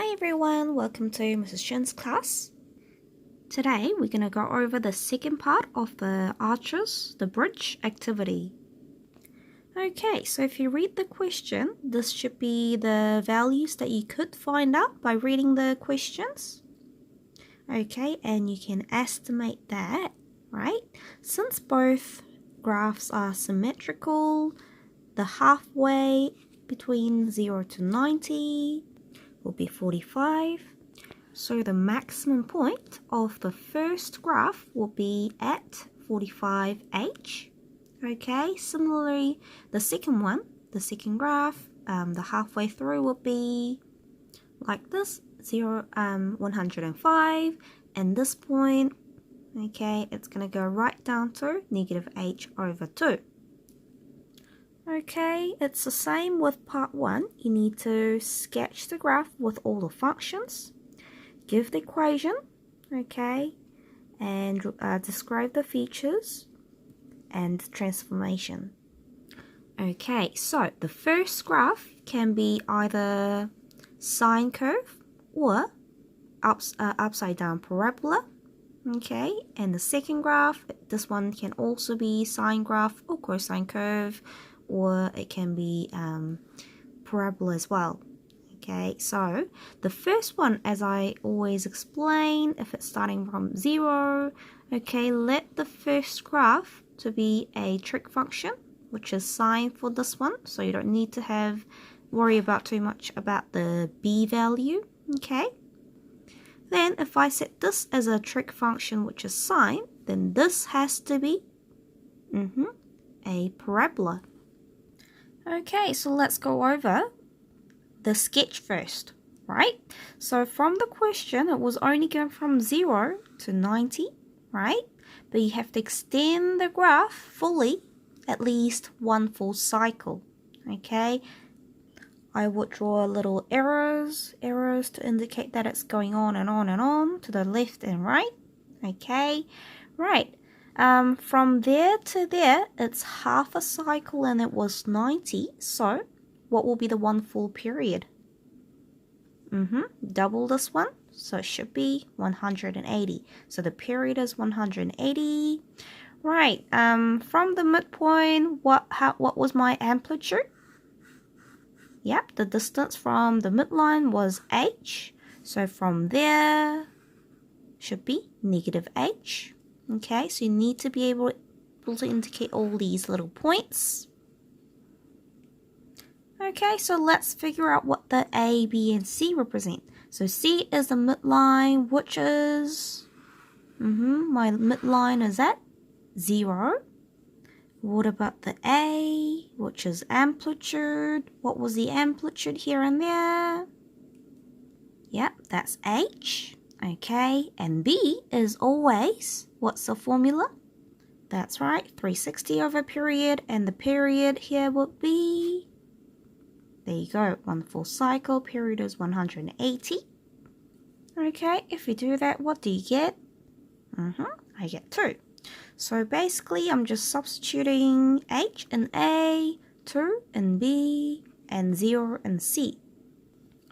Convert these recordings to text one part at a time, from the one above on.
Hi everyone, welcome to Mrs. Shin's class. Today we're going to go over the second part of the arches, the bridge activity. Okay, so if you read the question, this should be the values that you could find out by reading the questions. Okay, and you can estimate that, right? Since both graphs are symmetrical, the halfway between 0 to 90 will be 45. So the maximum point of the first graph will be at 45h. Okay, similarly, the second graph, the halfway through will be like this, 105, and this point, okay, it's going to go right down to negative h over 2. Okay, it's the same with part 1. You need to sketch the graph with all the functions, give the equation, okay, and describe the features and transformation. Okay, so the first graph can be either sine curve or upside down parabola. Okay, and the second graph, this one can also be sine graph or cosine curve, or it can be parabola as well. Okay, so the first one, as I always explain, if it's starting from 0, okay, let the first graph to be a trig function, which is sine for this one, so you don't need to worry about too much about the b value. Okay, then if I set this as a trig function, which is sine, then this has to be a parabola. Okay, so let's go over the sketch first, right? So from the question, it was only going from 0 to 90, right? But you have to extend the graph fully, at least one full cycle, okay? I would draw little arrows to indicate that it's going on and on and on to the left and right, okay? Right. From there to there, it's half a cycle and it was 90. So what will be the one full period? Double this one. So it should be 180. So the period is 180. Right. From the midpoint, what was my amplitude? Yep, the distance from the midline was h. So from there should be negative h. Okay, so you need to be able to indicate all these little points. Okay, so let's figure out what the A, B, and C represent. So C is the midline, which is, my midline is at 0. What about the A, which is amplitude? What was the amplitude here and there? Yep, that's h. Okay, and B is always, what's the formula? That's right, 360 over period, and the period here would be, there you go, one full cycle, period is 180. Okay, if you do that, what do you get? I get 2. So basically, I'm just substituting H in A, 2 in B, and 0 in C.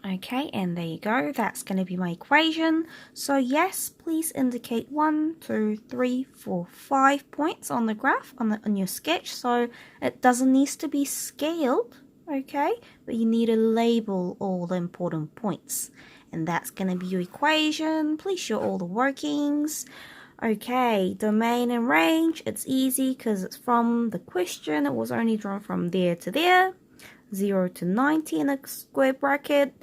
Okay, and there you go. That's going to be my equation. So yes, please indicate 1, 2, 3, 4, 5 points on the graph, on your sketch. So it doesn't need to be scaled, okay? But you need to label all the important points. And that's going to be your equation. Please show all the workings. Okay, domain and range. It's easy because it's from the question. It was only drawn from there to there. 0 to 90 in a square bracket.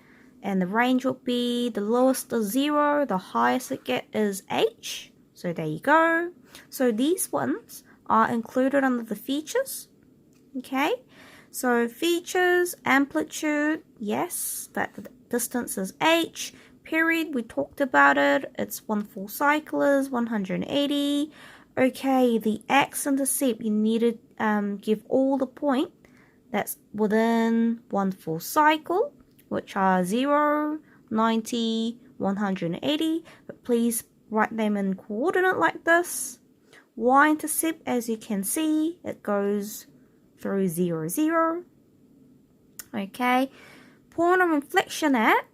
And the range will be the lowest is 0, the highest it gets is h. So there you go. So these ones are included under the features. Okay, so features, amplitude, yes, that the distance is h. Period, we talked about it. It's one full cycle is 180. Okay, the x-intercept, you need to give all the point that's within one full cycle, which are 0, 90, 180, but please write them in coordinate like this. Y-intercept, as you can see, it goes through 0, 0. Okay, point of inflection at,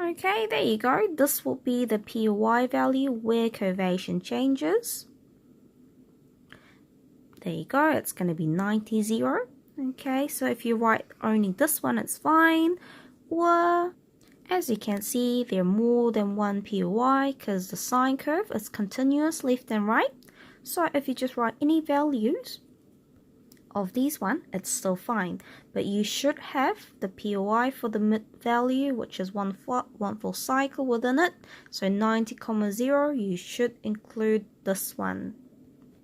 Okay, there you go. This will be the PY value where curvaceous changes. There you go, it's going to be 90, 0. Okay, so if you write only this one, it's fine. Or, as you can see, there are more than one PY because the sine curve is continuous left and right. So if you just write any values of these one, it's still fine. But you should have the PY for the mid value, which is one full cycle within it. So 90, 0, you should include this one.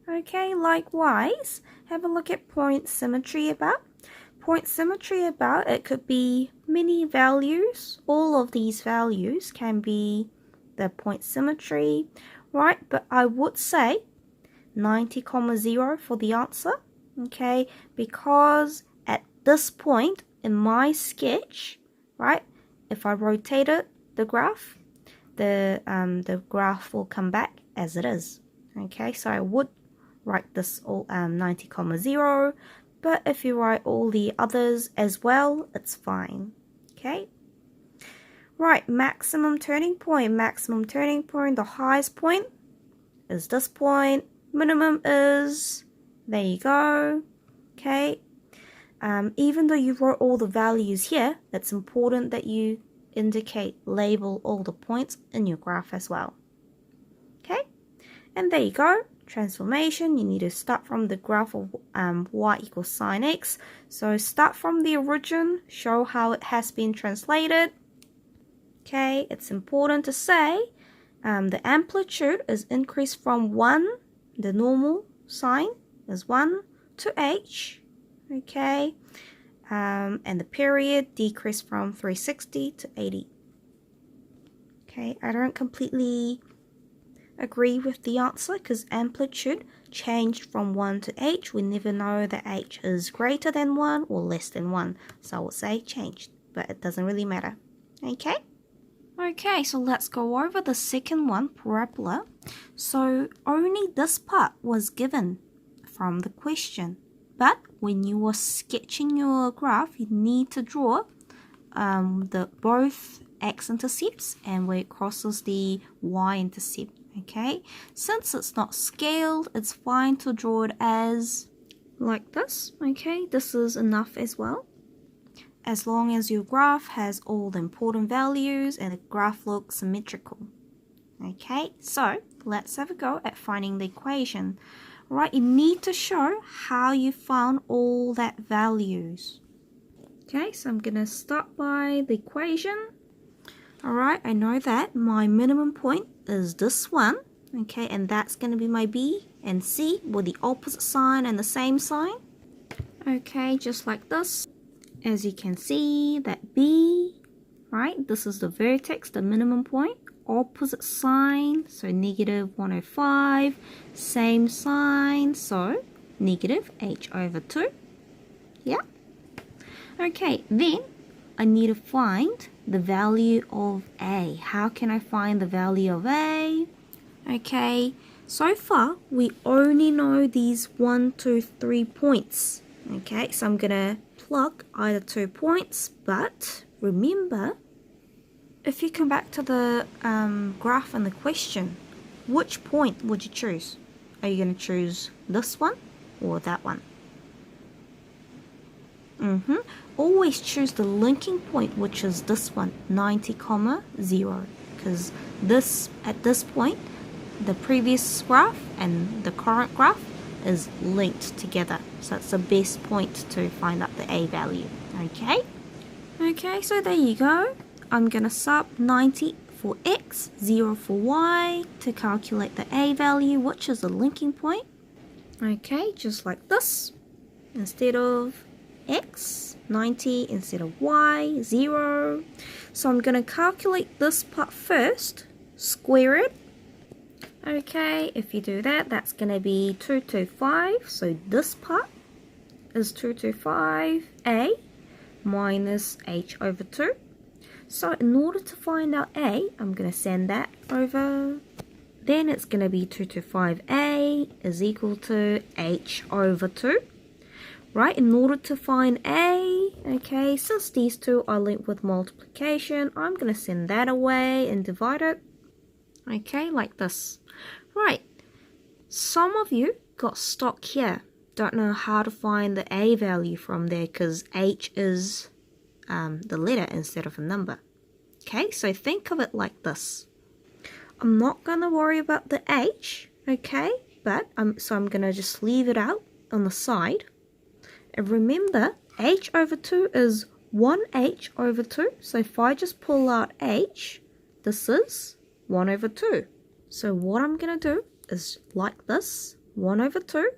Okay, likewise, have a look at point symmetry about. Point symmetry about, it could be many values. All of these values can be the point symmetry, right? But I would say 90, 0 for the answer, okay? Because at this point in my sketch, right, if I rotated the graph, the graph will come back as it is, okay? So I would write this all 90, 0, but if you write all the others as well, it's fine. Okay, right, maximum turning point, the highest point is this point, minimum is, there you go. Okay, even though you wrote all the values here, it's important that you label all the points in your graph as well. Okay, and there you go. Transformation, you need to start from the graph of y equals sine x. So start from the origin, show how it has been translated. Okay, it's important to say the amplitude is increased from 1, the normal sine is 1 to h. Okay, and the period decreased from 360 to 80. Okay, I don't completely agree with the answer because amplitude changed from 1 to h. We never know that h is greater than 1 or less than 1. So I would say changed, but it doesn't really matter. Okay? Okay, so let's go over the second one, parabola. So only this part was given from the question. But when you are sketching your graph, you need to draw both x-intercepts and where it crosses the y-intercept. Okay, since it's not scaled, it's fine to draw it as like this. Okay, this is enough as well, as long as your graph has all the important values and the graph looks symmetrical. Okay, so let's have a go at finding the equation. Right, you need to show how you found all that values. Okay, so I'm gonna start by the equation. Alright, I know that my minimum point is this one, okay, and that's going to be my B and C with the opposite sign and the same sign. Okay, just like this. As you can see, that B, right, this is the vertex, the minimum point, opposite sign, so negative 105, same sign, so negative h over 2. Yeah. Okay, then I need to find the value of A. How can I find the value of A? Okay, so far we only know these 1, 2, 3 points. Okay, so I'm gonna plug either 2 points, but remember, if you come back to the graph and the question, which point would you choose? Are you gonna choose this one or that one? Always choose the linking point, which is this one, 90, 0, because at this point, the previous graph and the current graph is linked together. So it's the best point to find out the A value. Okay? Okay, so there you go. I'm going to sub 90 for X, 0 for Y to calculate the A value, which is the linking point. Okay, just like this. Instead of X, 90, instead of Y, 0. So I'm going to calculate this part first, square it. Okay, if you do that, that's going to be 225. So this part is 225A minus H over 2. So in order to find out A, I'm going to send that over. Then it's going to be 225A is equal to H over 2. right? In order to find A, okay, since these two are linked with multiplication, I'm going to send that away and divide it, okay, like this. Right, some of you got stuck here. Don't know how to find the A value from there because H is the letter instead of a number. Okay, so think of it like this. I'm not going to worry about the H, okay, but I'm going to just leave it out on the side. And remember, H over 2 is 1H over 2. So if I just pull out H, this is 1 over 2. So what I'm going to do is like this, 1 over 2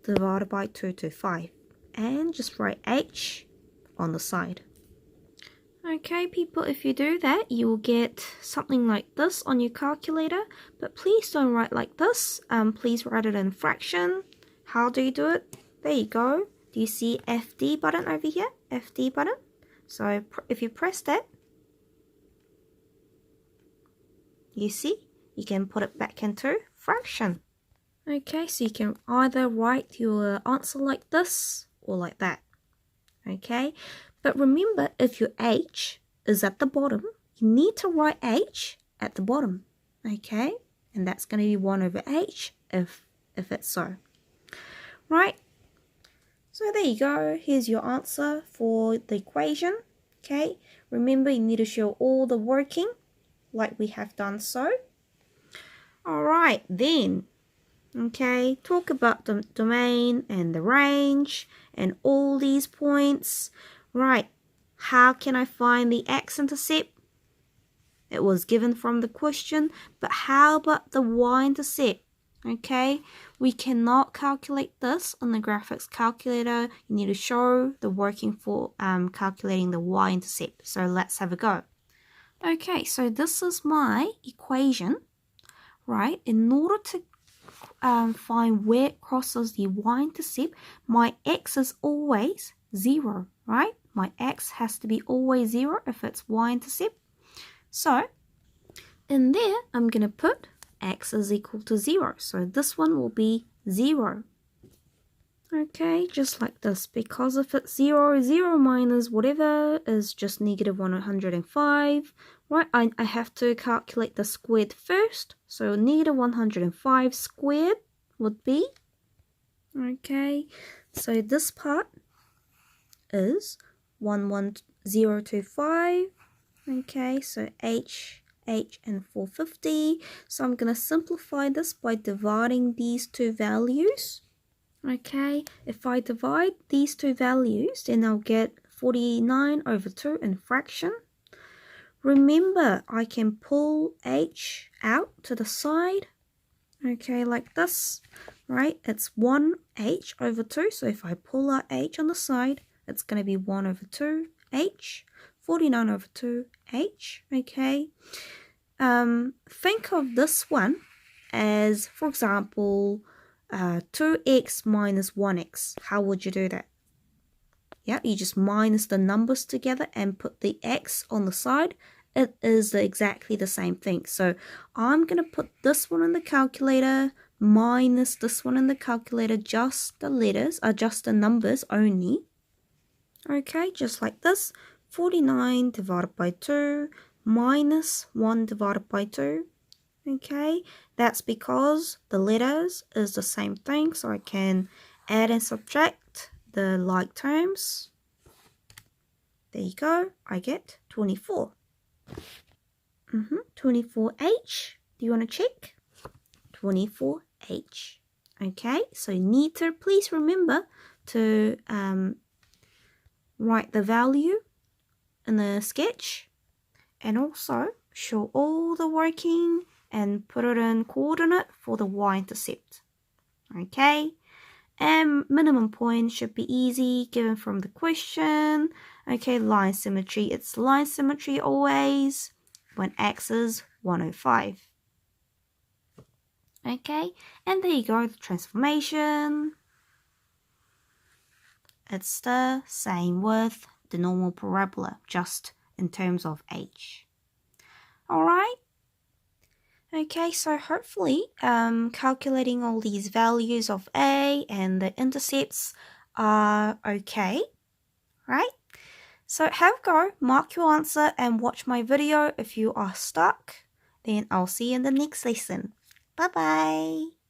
divided by 225. And just write H on the side. Okay, people, if you do that, you will get something like this on your calculator. But please don't write like this. Please write it in fraction. How do you do it? There you go. Do you see FD button over here? FD button. So if you press that, you see, you can put it back into fraction. Okay, so you can either write your answer like this or like that. Okay, but remember, if your H is at the bottom, you need to write H at the bottom. Okay, and that's going to be 1 over H if it's so. Right, so there you go. Here's your answer for the equation. Okay, remember you need to show all the working like we have done so. Alright, then, okay, talk about the domain and the range and all these points. Right, how can I find the x-intercept? It was given from the question, but how about the y-intercept? Okay, we cannot calculate this on the graphics calculator. You need to show the working for calculating the y-intercept. So let's have a go. Okay, so this is my equation, right? In order to find where it crosses the y-intercept, my x is always 0, right? My x has to be always 0 if it's y-intercept. So in there, I'm going to put x is equal to 0. So this one will be 0. Okay, just like this. Because if it's 0, 0 minus whatever is just negative 105. Right, I have to calculate the squared first. So negative 105 squared would be, okay, so this part is 11025. Okay, so H, and 450. So I'm going to simplify this by dividing these two values. Okay, if I divide these two values, then I'll get 49 over 2 in fraction. Remember, I can pull H out to the side. Okay, like this, right? It's 1H over 2. So if I pull out H on the side, it's going to be 1 over 2 H. 49 over 2 H. Okay. Think of this one as, for example, 2x minus 1x. How would you do that? Yeah, you just minus the numbers together and put the x on the side. It is exactly the same thing. So I'm going to put this one in the calculator minus this one in the calculator, just the letters, just the numbers only. Okay, just like this. 49 divided by 2 minus 1 divided by 2. Okay, that's because the letters is the same thing, so I can add and subtract the like terms. There you go, I get 24. 24H, do you want to check? 24H. Okay, so you need to please remember to write the value in the sketch and also show all the working and put it in coordinate for the y-intercept. Okay, and minimum point should be easy given from the question. Okay, line symmetry, it's line symmetry always when x is 105. Okay, and there you go, the transformation. It's the same with the normal parabola, just in terms of h. Alright? Okay, so hopefully calculating all these values of a and the intercepts are okay, right? So have a go, mark your answer, and watch my video if you are stuck. Then I'll see you in the next lesson. Bye bye.